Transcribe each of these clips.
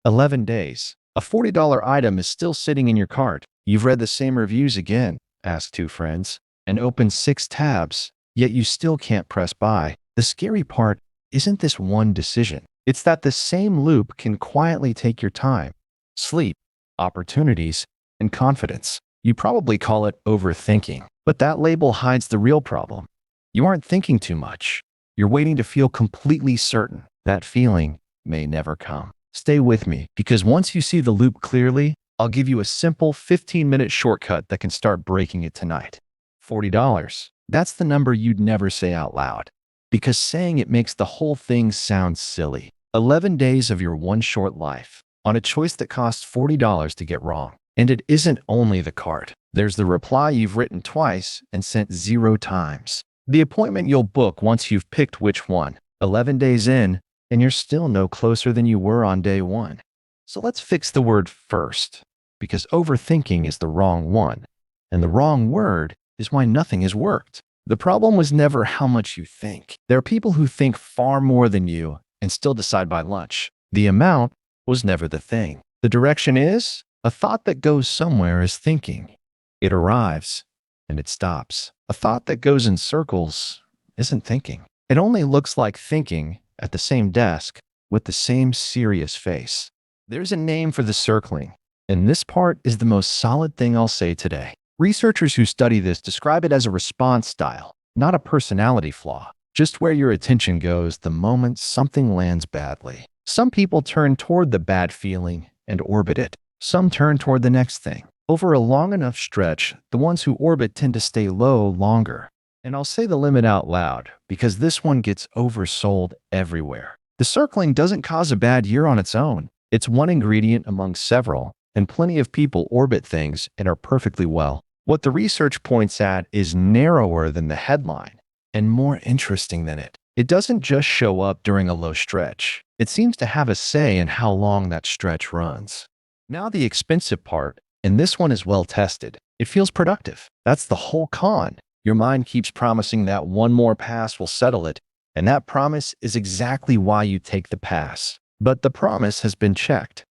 11 days. A $40 item is still sitting in your cart. You've read the same reviews again, asked two friends, and opened 6 tabs, yet you still can't press buy. The scary part isn't this one decision. It's that the same loop can quietly take your time, sleep, opportunities, and confidence. You probably call it overthinking, but that label hides the real problem. You aren't thinking too much. You're waiting to feel completely certain. That feeling may never come. Stay with me, because once you see the loop clearly, I'll give you a simple 15-minute shortcut that can start breaking it tonight. $40. That's the number you'd never say out loud, because saying it makes the whole thing sound silly. 11 days of your one short life on a choice that costs $40 to get wrong. And it isn't only the cart. There's the reply you've written twice and sent 0 times. The appointment you'll book once you've picked which one. 11 days in, and you're still no closer than you were on day 1. So let's fix the word first, because overthinking is the wrong one, and the wrong word is why nothing has worked. The problem was never how much you think. There are people who think far more than you and still decide by lunch. The amount was never the thing. The direction is, a thought that goes somewhere is thinking. It arrives, and it stops. A thought that goes in circles isn't thinking. It only looks like thinking at the same desk with the same serious face. There's a name for the circling, and this part is the most solid thing I'll say today. Researchers who study this describe it as a response style, not a personality flaw. Just where your attention goes the moment something lands badly. Some people turn toward the bad feeling and orbit it. Some turn toward the next thing. Over a long enough stretch, the ones who orbit tend to stay low longer. And I'll say the limit out loud, because this one gets oversold everywhere. The circling doesn't cause a bad year on its own. It's one ingredient among several, and plenty of people orbit things and are perfectly well. What the research points at is narrower than the headline, and more interesting than it. It doesn't just show up during a low stretch. It seems to have a say in how long that stretch runs. Now the expensive part, and this one is well tested. It feels productive. That's the whole con. Your mind keeps promising that one more pass will settle it, and that promise is exactly why you take the pass. But the promise has been checked,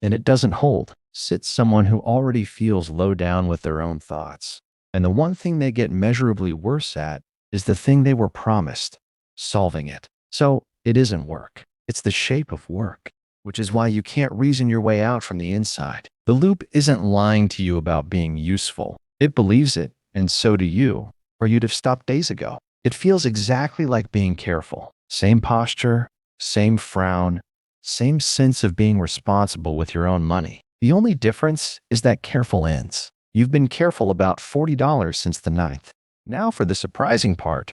and it doesn't hold. Sits someone who already feels low down with their own thoughts. And the one thing they get measurably worse at is the thing they were promised, solving it. So it isn't work. It's the shape of work, which is why you can't reason your way out from the inside. The loop isn't lying to you about being useful. It believes it, and so do you, or you'd have stopped days ago. It feels exactly like being careful. Same posture, same frown, same sense of being responsible with your own money. The only difference is that careful ends. You've been careful about $40 since the 9th. Now for the surprising part.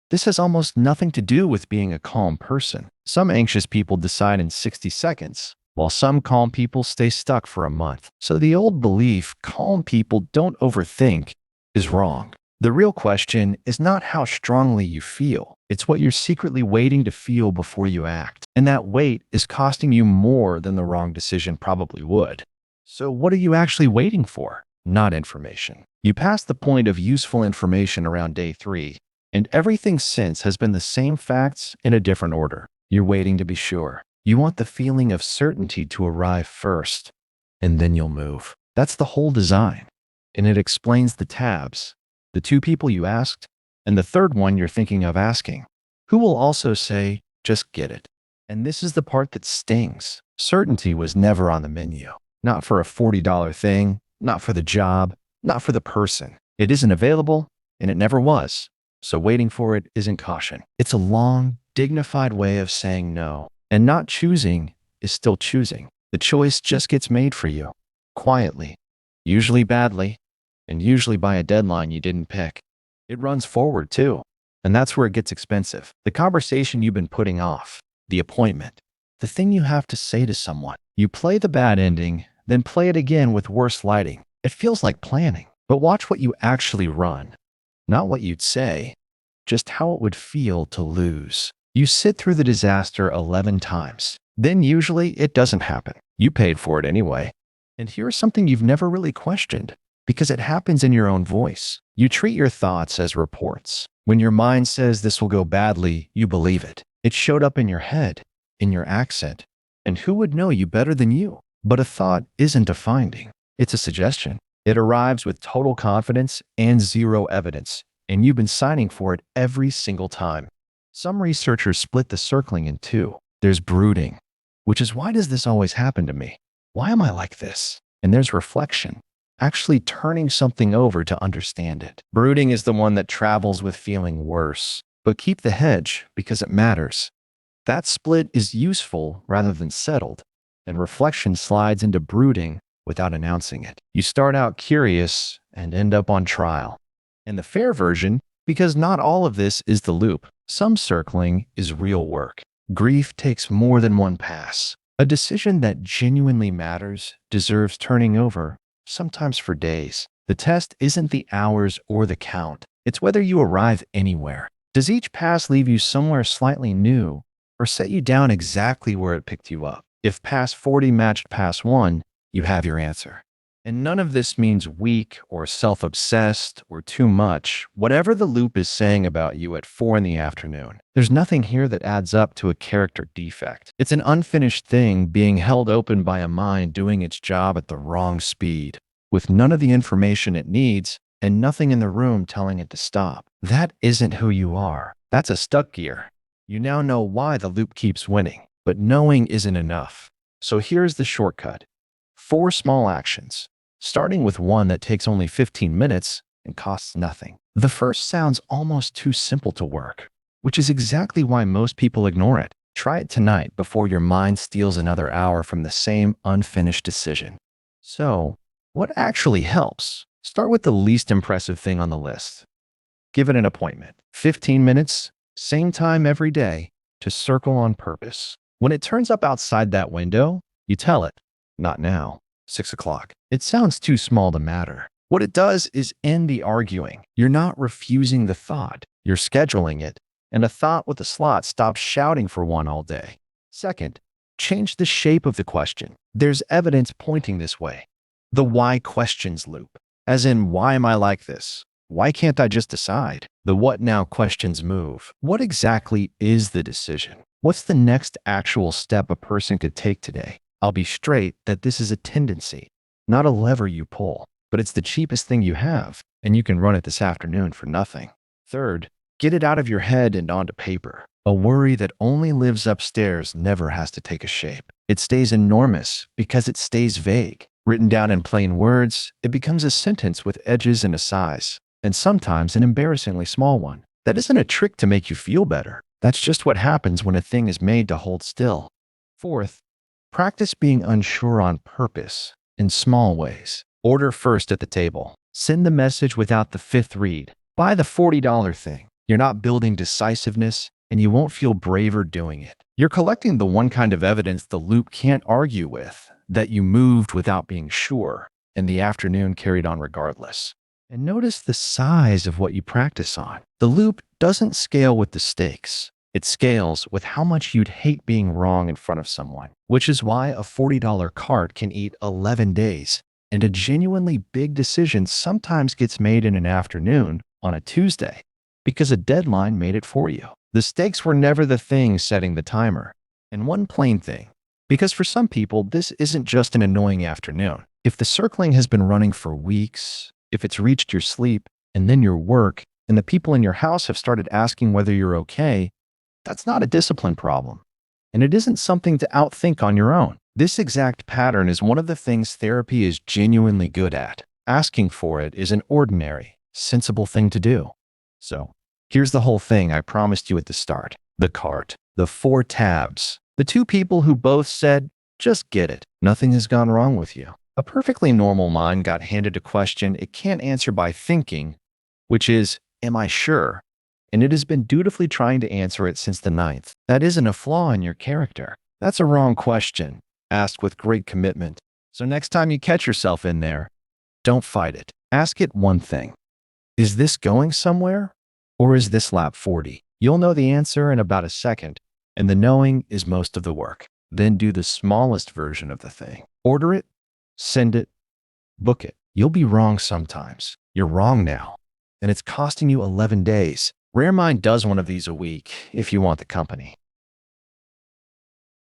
This has almost nothing to do with being a calm person. Some anxious people decide in 60 seconds, while some calm people stay stuck for a month. So the old belief, calm people don't overthink, is wrong. The real question is not how strongly you feel. It's what you're secretly waiting to feel before you act. And that wait is costing you more than the wrong decision probably would. So what are you actually waiting for? Not information. You passed the point of useful information around day 3, and everything since has been the same facts in a different order. You're waiting to be sure. You want the feeling of certainty to arrive first, and then you'll move. That's the whole design. And it explains the tabs, the 2 people you asked, and the 3rd one you're thinking of asking, who will also say, just get it. And this is the part that stings. Certainty was never on the menu. Not for a $40 thing, not for the job, not for the person. It isn't available, and it never was. So waiting for it isn't caution. It's a long, dignified way of saying no. And not choosing is still choosing. The choice just gets made for you, quietly, usually badly, and usually by a deadline you didn't pick. It runs forward too, and that's where it gets expensive. The conversation you've been putting off, the appointment, the thing you have to say to someone. You play the bad ending, then play it again with worse lighting. It feels like planning, but watch what you actually run. Not what you'd say, just how it would feel to lose. You sit through the disaster 11 times. Then usually it doesn't happen. You paid for it anyway. And here's something you've never really questioned, because it happens in your own voice. You treat your thoughts as reports. When your mind says this will go badly, you believe it. It showed up in your head, in your accent, And who would know you better than you? But a thought isn't a finding. It's a suggestion. It arrives with total confidence and zero evidence, and you've been signing for it every single time. Some researchers split the circling in two. There's brooding, which is why does this always happen to me? Why am I like this? And there's reflection, actually turning something over to understand it. Brooding is the one that travels with feeling worse, but keep the hedge because it matters. That split is useful rather than settled, and reflection slides into brooding without announcing it. You start out curious and end up on trial. And the fair version, because not all of this is the loop, some circling is real work. Grief takes more than one pass. A decision that genuinely matters deserves turning over, sometimes for days. The test isn't the hours or the count. It's whether you arrive anywhere. Does each pass leave you somewhere slightly new or set you down exactly where it picked you up? If pass 40 matched pass 1, you have your answer. And none of this means weak or self-obsessed or too much. Whatever the loop is saying about you at 4 in the afternoon, there's nothing here that adds up to a character defect. It's an unfinished thing being held open by a mind doing its job at the wrong speed, with none of the information it needs and nothing in the room telling it to stop. That isn't who you are. That's a stuck gear. You now know why the loop keeps winning, but knowing isn't enough. So here's the shortcut. 4 small actions, starting with one that takes only 15 minutes and costs nothing. The first sounds almost too simple to work, which is exactly why most people ignore it. Try it tonight before your mind steals another hour from the same unfinished decision. So, what actually helps? Start with the least impressive thing on the list. Give it an appointment. 15 minutes, same time every day, to circle on purpose. When it turns up outside that window, you tell it, not now, 6 o'clock. It sounds too small to matter. What it does is end the arguing. You're not refusing the thought, you're scheduling it, and a thought with a slot stops shouting for one all day. Second, change the shape of the question. There's evidence pointing this way. The why questions loop. As in, why am I like this? Why can't I just decide? The what now questions move. What exactly is the decision? What's the next actual step a person could take today? I'll be straight that this is a tendency, not a lever you pull, but it's the cheapest thing you have, and you can run it this afternoon for nothing. Third, get it out of your head and onto paper. A worry that only lives upstairs never has to take a shape. It stays enormous because it stays vague. Written down in plain words, it becomes a sentence with edges and a size, and sometimes an embarrassingly small one. That isn't a trick to make you feel better. That's just what happens when a thing is made to hold still. Fourth, practice being unsure on purpose in small ways. Order first at the table. Send the message without the fifth read. Buy the $40 thing. You're not building decisiveness, and you won't feel braver doing it. You're collecting the one kind of evidence the loop can't argue with, that you moved without being sure, and the afternoon carried on regardless. And notice the size of what you practice on. The loop doesn't scale with the stakes. It scales with how much you'd hate being wrong in front of someone, which is why a $40 cart can eat 11 days, and a genuinely big decision sometimes gets made in an afternoon on a Tuesday, because a deadline made it for you. The stakes were never the thing setting the timer. And one plain thing, because for some people, this isn't just an annoying afternoon. If the circling has been running for weeks, if it's reached your sleep and then your work, and the people in your house have started asking whether you're okay, that's not a discipline problem. And it isn't something to outthink on your own. This exact pattern is one of the things therapy is genuinely good at. Asking for it is an ordinary, sensible thing to do. So, here's the whole thing I promised you at the start. The cart. The 4 tabs. The 2 people who both said, just get it. Nothing has gone wrong with you. A perfectly normal mind got handed a question it can't answer by thinking, which is, am I sure? And it has been dutifully trying to answer it since the 9th. That isn't a flaw in your character. That's a wrong question, asked with great commitment. So next time you catch yourself in there, don't fight it. Ask it one thing. Is this going somewhere? Or is this lap 40? You'll know the answer in about a second, and the knowing is most of the work. Then do the smallest version of the thing. Order it, send it, book it. You'll be wrong sometimes. You're wrong now, and it's costing you 11 days. Raremind does one of these a week if you want the company.